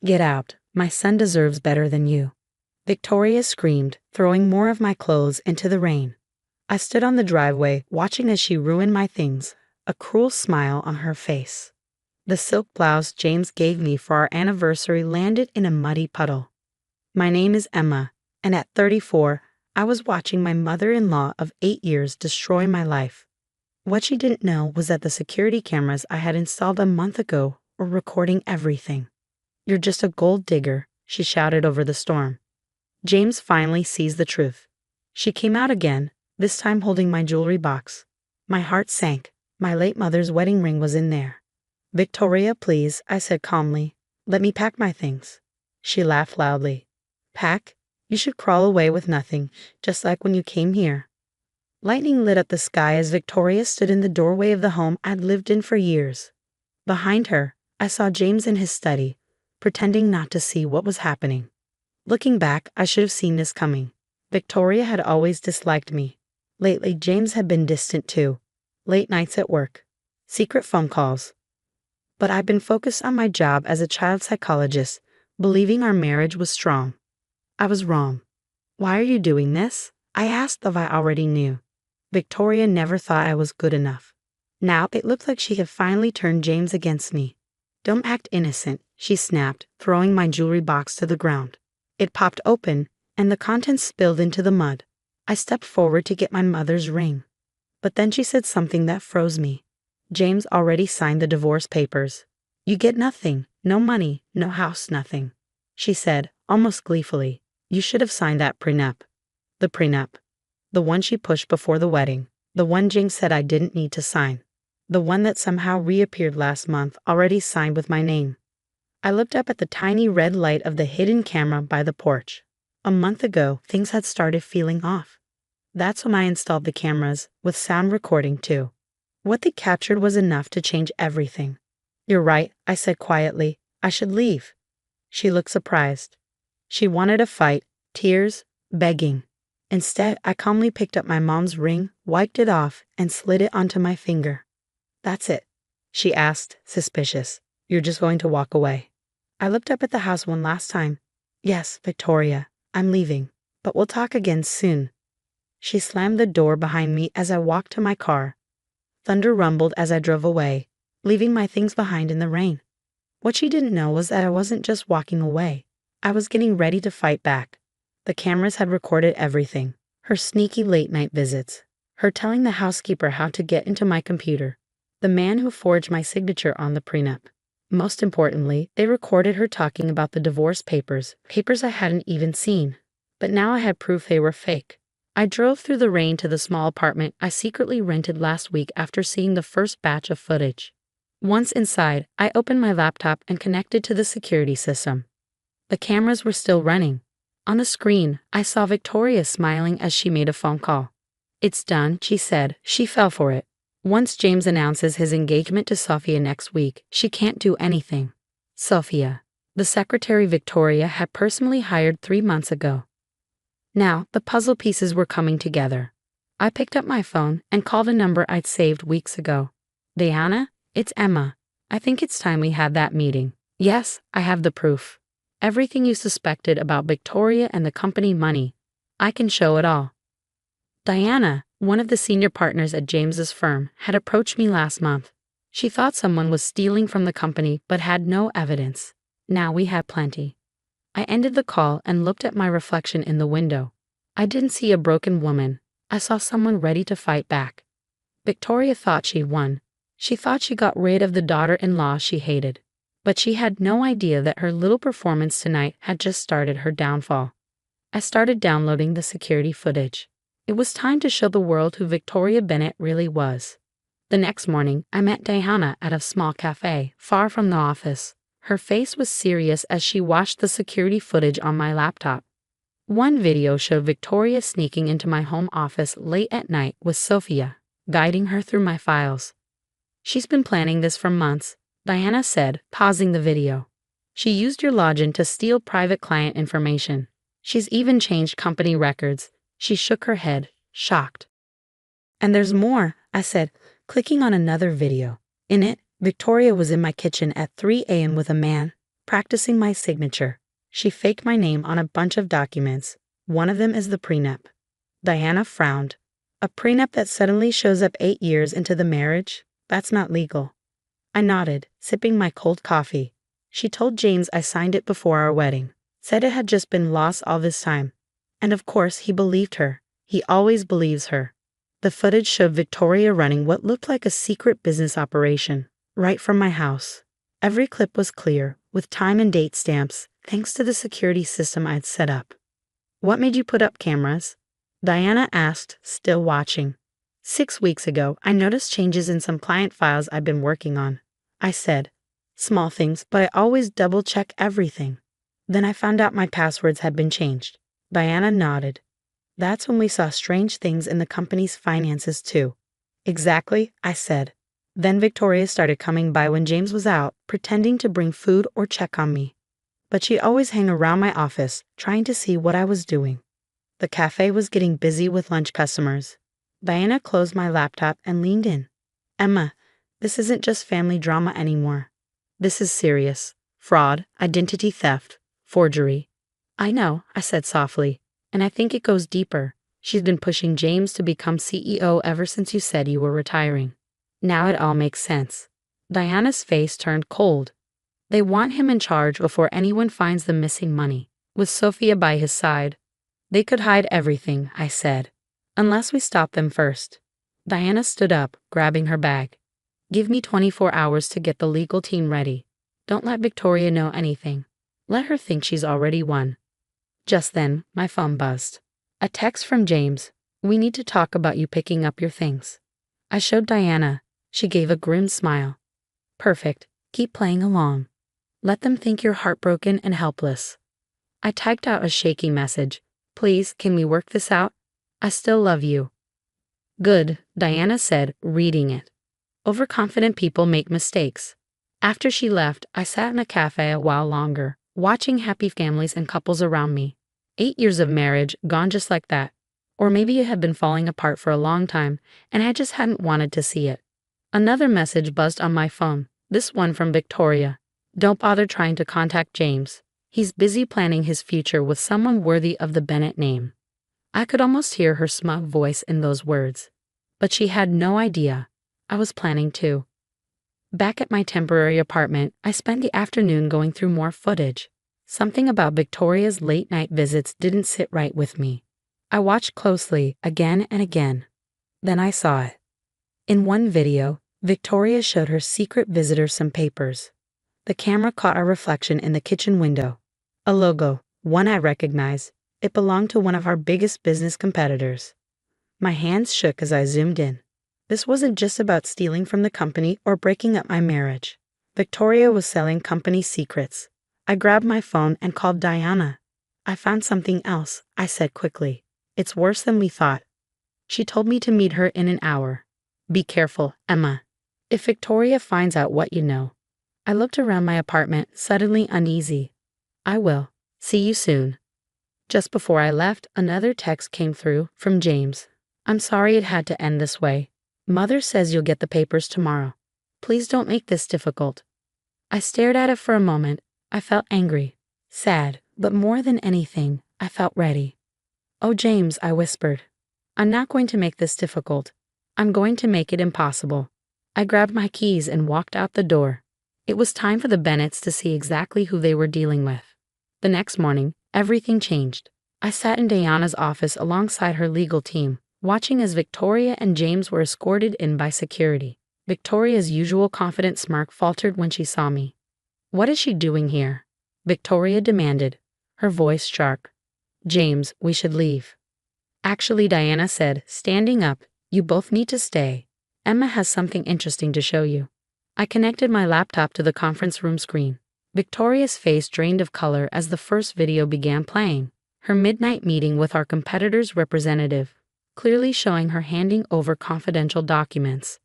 Get out. My son deserves better than you. Victoria screamed, throwing more of my clothes into the rain. I stood on the driveway, watching as she ruined my things, a cruel smile on her face. The silk blouse James gave me for our anniversary landed in a muddy puddle. My name is Emma, and at 34, I was watching my mother-in-law of 8 years destroy my life. What she didn't know was that the security cameras I had installed a month ago were recording everything. "You're just a gold digger," she shouted over the storm. James finally sees the truth. She came out again, this time holding my jewelry box. My heart sank. My late mother's wedding ring was in there. "Victoria, please," I said calmly. "Let me pack my things." She laughed loudly. "Pack? You should crawl away with nothing, just like when you came here." Lightning lit up the sky as Victoria stood in the doorway of the home I'd lived in for years. Behind her, I saw James in his study, pretending not to see what was happening. Looking back, I should have seen this coming. Victoria had always disliked me. Lately, James had been distant too. Late nights at work. Secret phone calls. But I'd been focused on my job as a child psychologist, believing our marriage was strong. I was wrong. "Why are you doing this?" I asked if I already knew. Victoria never thought I was good enough. Now it looked like she had finally turned James against me. "Don't act innocent," she snapped, throwing my jewelry box to the ground. It popped open, and the contents spilled into the mud. I stepped forward to get my mother's ring. But then she said something that froze me. "James already signed the divorce papers. You get nothing, no money, no house, nothing," she said, almost gleefully. "You should have signed that prenup." The prenup. The one she pushed before the wedding. The one James said I didn't need to sign. The one that somehow reappeared last month, already signed with my name. I looked up at the tiny red light of the hidden camera by the porch. A month ago, things had started feeling off. That's when I installed the cameras, with sound recording too. What they captured was enough to change everything. "You're right," I said quietly. "I should leave." She looked surprised. She wanted a fight, tears, begging. Instead, I calmly picked up my mom's ring, wiped it off, and slid it onto my finger. "That's it?" she asked, suspicious. "You're just going to walk away?" I looked up at the house one last time. "Yes, Victoria, I'm leaving, but we'll talk again soon." She slammed the door behind me as I walked to my car. Thunder rumbled as I drove away, leaving my things behind in the rain. What she didn't know was that I wasn't just walking away. I was getting ready to fight back. The cameras had recorded everything. Her sneaky late-night visits. Her telling the housekeeper how to get into my computer. The man who forged my signature on the prenup. Most importantly, they recorded her talking about the divorce papers I hadn't even seen. But now I had proof they were fake. I drove through the rain to the small apartment I secretly rented last week after seeing the first batch of footage. Once inside, I opened my laptop and connected to the security system. The cameras were still running. On the screen, I saw Victoria smiling as she made a phone call. "It's done," she said. She fell for it. Once James announces his engagement to Sophia next week, she can't do anything. Sophia, the secretary Victoria had personally hired 3 months ago. Now, the puzzle pieces were coming together. I picked up my phone and called a number I'd saved weeks ago. "Diana, it's Emma. I think it's time we had that meeting." "Yes, I have the proof. Everything you suspected about Victoria and the company money. I can show it all." Diana, one of the senior partners at James's firm, had approached me last month. She thought someone was stealing from the company but had no evidence. Now we had plenty. I ended the call and looked at my reflection in the window. I didn't see a broken woman. I saw someone ready to fight back. Victoria thought she won. She thought she got rid of the daughter-in-law she hated. But she had no idea that her little performance tonight had just started her downfall. I started downloading the security footage. It was time to show the world who Victoria Bennett really was. The next morning, I met Diana at a small cafe, far from the office. Her face was serious as she watched the security footage on my laptop. One video showed Victoria sneaking into my home office late at night with Sophia, guiding her through my files. "She's been planning this for months," Diana said, pausing the video. "She used your login to steal private client information. She's even changed company records." She shook her head, shocked. "And there's more," I said, clicking on another video. In it, Victoria was in my kitchen at 3 a.m. with a man, practicing my signature. She faked my name on a bunch of documents. One of them is the prenup. Diana frowned. A prenup that suddenly shows up 8 years into the marriage? That's not legal. I nodded, sipping my cold coffee. She told James I signed it before our wedding. Said it had just been lost all this time. And of course, he believed her. He always believes her. The footage showed Victoria running what looked like a secret business operation, right from my house. Every clip was clear, with time and date stamps, thanks to the security system I'd set up. What made you put up cameras? Diana asked, still watching. 6 weeks ago, I noticed changes in some client files I've been working on. I said, small things, but I always double-check everything. Then I found out my passwords had been changed. Diana nodded. That's when we saw strange things in the company's finances too. Exactly, I said. Then Victoria started coming by when James was out, pretending to bring food or check on me. But she'd always hang around my office, trying to see what I was doing. The cafe was getting busy with lunch customers. Diana closed my laptop and leaned in. Emma, this isn't just family drama anymore. This is serious. Fraud, identity theft, forgery. I know, I said softly, and I think it goes deeper. She's been pushing James to become CEO ever since you said you were retiring. Now it all makes sense. Diana's face turned cold. They want him in charge before anyone finds the missing money. With Sophia by his side, they could hide everything, I said. Unless we stop them first. Diana stood up, grabbing her bag. Give me 24 hours to get the legal team ready. Don't let Victoria know anything. Let her think she's already won. Just then, my phone buzzed. A text from James. We need to talk about you picking up your things. I showed Diana. She gave a grim smile. Perfect. Keep playing along. Let them think you're heartbroken and helpless. I typed out a shaky message. Please, can we work this out? I still love you. Good, Diana said, reading it. Overconfident people make mistakes. After she left, I sat in a cafe a while longer, watching happy families and couples around me. 8 years of marriage gone just like that. Or maybe it had been falling apart for a long time, and I just hadn't wanted to see it. Another message buzzed on my phone, this one from Victoria. Don't bother trying to contact James. He's busy planning his future with someone worthy of the Bennett name. I could almost hear her smug voice in those words. But she had no idea. I was planning too. Back at my temporary apartment, I spent the afternoon going through more footage. Something about Victoria's late-night visits didn't sit right with me. I watched closely, again and again. Then I saw it. In one video, Victoria showed her secret visitor some papers. The camera caught our reflection in the kitchen window. A logo, one I recognized. It belonged to one of our biggest business competitors. My hands shook as I zoomed in. This wasn't just about stealing from the company or breaking up my marriage. Victoria was selling company secrets. I grabbed my phone and called Diana. I found something else, I said quickly. It's worse than we thought. She told me to meet her in an hour. Be careful, Emma. If Victoria finds out what you know. I looked around my apartment, suddenly uneasy. I will. See you soon. Just before I left, another text came through from James. I'm sorry it had to end this way. Mother says you'll get the papers tomorrow. Please don't make this difficult. I stared at it for a moment. I felt angry, sad, but more than anything, I felt ready. Oh, James, I whispered. I'm not going to make this difficult. I'm going to make it impossible. I grabbed my keys and walked out the door. It was time for the Bennetts to see exactly who they were dealing with. The next morning, everything changed. I sat in Diana's office alongside her legal team, watching as Victoria and James were escorted in by security. Victoria's usual confident smirk faltered when she saw me. What is she doing here? Victoria demanded, her voice sharp. James, we should leave. Actually, Diana said, standing up, you both need to stay. Emma has something interesting to show you. I connected my laptop to the conference room screen. Victoria's face drained of color as the first video began playing. Her midnight meeting with our competitor's representative, clearly showing her handing over confidential documents.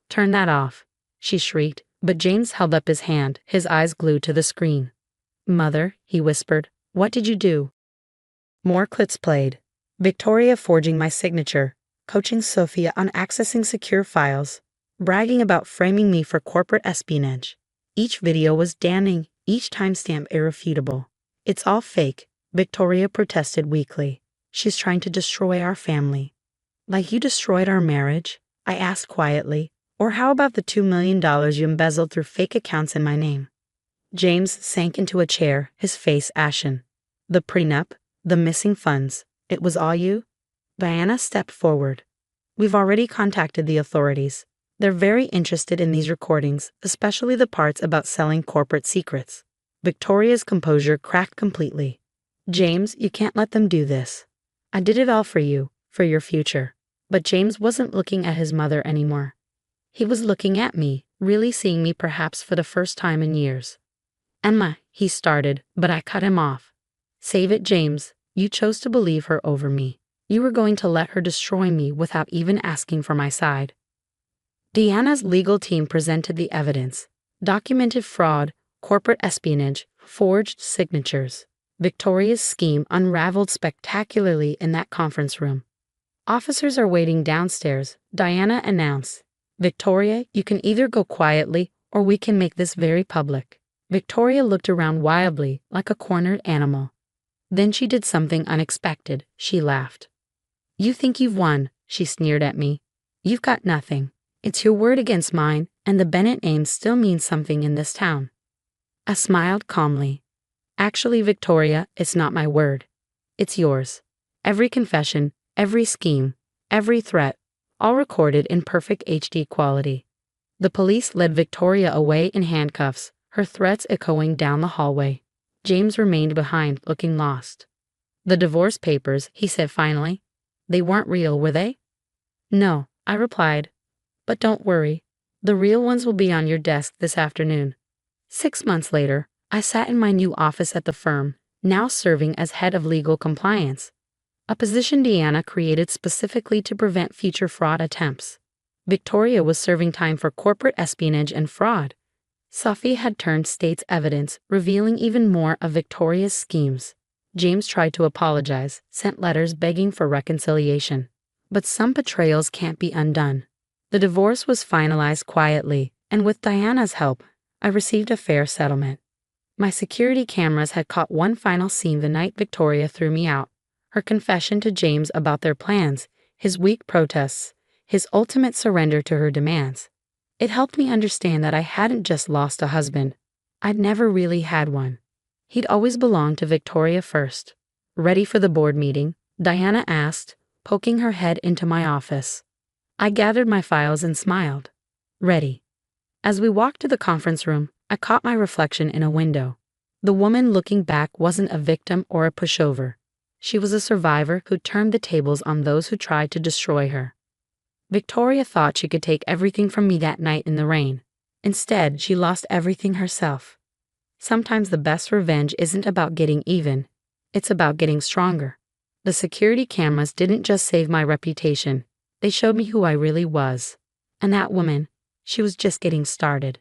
Turn that off, she shrieked, but James held up his hand, his eyes glued to the screen. Mother, he whispered, what did you do? More clips played. Victoria forging my signature, coaching Sophia on accessing secure files, bragging about framing me for corporate espionage. Each video was damning, each timestamp irrefutable. It's all fake, Victoria protested weakly. She's trying to destroy our family. Like you destroyed our marriage? I asked quietly. Or how about the $2 million you embezzled through fake accounts in my name? James sank into a chair, his face ashen. The prenup, the missing funds, it was all you? Diana stepped forward. We've already contacted the authorities. They're very interested in these recordings, especially the parts about selling corporate secrets. Victoria's composure cracked completely. James, you can't let them do this. I did it all for you, for your future. But James wasn't looking at his mother anymore. He was looking at me, really seeing me perhaps for the first time in years. Emma, he started, but I cut him off. Save it, James. You chose to believe her over me. You were going to let her destroy me without even asking for my side. Deanna's legal team presented the evidence. Documented fraud, corporate espionage, forged signatures. Victoria's scheme unraveled spectacularly in that conference room. Officers are waiting downstairs, Diana announced. Victoria, you can either go quietly or we can make this very public. Victoria looked around wildly, like a cornered animal. Then she did something unexpected. She laughed. You think you've won, she sneered at me. You've got nothing. It's your word against mine, and the Bennett name still means something in this town. I smiled calmly. Actually, Victoria, it's not my word. It's yours. Every confession, every scheme, every threat, all recorded in perfect HD quality. The police led Victoria away in handcuffs, her threats echoing down the hallway. James remained behind, looking lost. The divorce papers, he said finally. They weren't real, were they? No, I replied. But don't worry. The real ones will be on your desk this afternoon. 6 months later, I sat in my new office at the firm, now serving as head of legal compliance, a position Deanna created specifically to prevent future fraud attempts. Victoria was serving time for corporate espionage and fraud. Sophie had turned state's evidence, revealing even more of Victoria's schemes. James tried to apologize, sent letters begging for reconciliation. But some betrayals can't be undone. The divorce was finalized quietly, and with Diana's help, I received a fair settlement. My security cameras had caught one final scene the night Victoria threw me out. Her confession to James about their plans, his weak protests, his ultimate surrender to her demands. It helped me understand that I hadn't just lost a husband. I'd never really had one. He'd always belonged to Victoria first. Ready for the board meeting? Diana asked, poking her head into my office. I gathered my files and smiled. Ready. As we walked to the conference room, I caught my reflection in a window. The woman looking back wasn't a victim or a pushover. She was a survivor who turned the tables on those who tried to destroy her. Victoria thought she could take everything from me that night in the rain. Instead, she lost everything herself. Sometimes the best revenge isn't about getting even. It's about getting stronger. The security cameras didn't just save my reputation. They showed me who I really was. And that woman, she was just getting started.